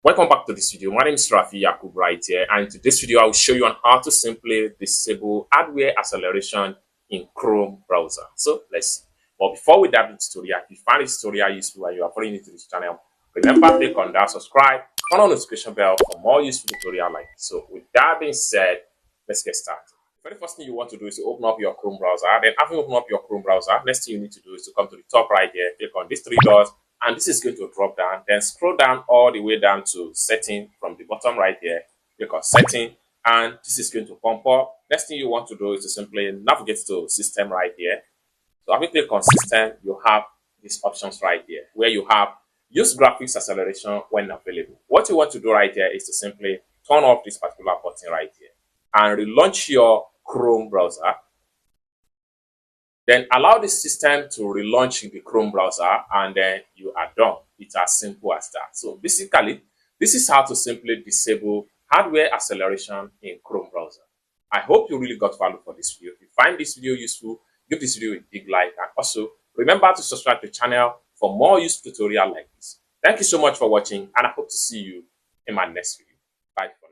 Welcome back to this video. My name is Rafi Yakub right here, and in today's video I will show you on how to simply disable hardware acceleration in Chrome browser. So let's see. But before we dive into the tutorial, if you find this tutorial useful and you are following into this channel, remember to click on that subscribe, turn on the notification bell for more useful tutorial like this. So with that being said, let's get started. The very first thing you want to do is to open up your Chrome browser. Then after you open up your Chrome browser, next thing you need to do is to come to the top right here, click on these three dots, and this is going to drop down. Then scroll down all the way down to setting from the bottom right here, click on setting, and this is going to pump up. Next thing you want to do is to simply navigate to system right here. So after you click on system, you have these options right here where you have use graphics acceleration when available. What you want to do right here is to simply turn off this particular button right here and relaunch your Chrome browser. Then allow the system to relaunch the Chrome browser, and then you are done. It's as simple as that. So basically, this is how to simply disable hardware acceleration in Chrome browser. I hope you really got value for this video. If you find this video useful, give this video a big like, and also remember to subscribe to the channel for more useful tutorial like this. Thank you so much for watching, and I hope to see you in my next video. Bye.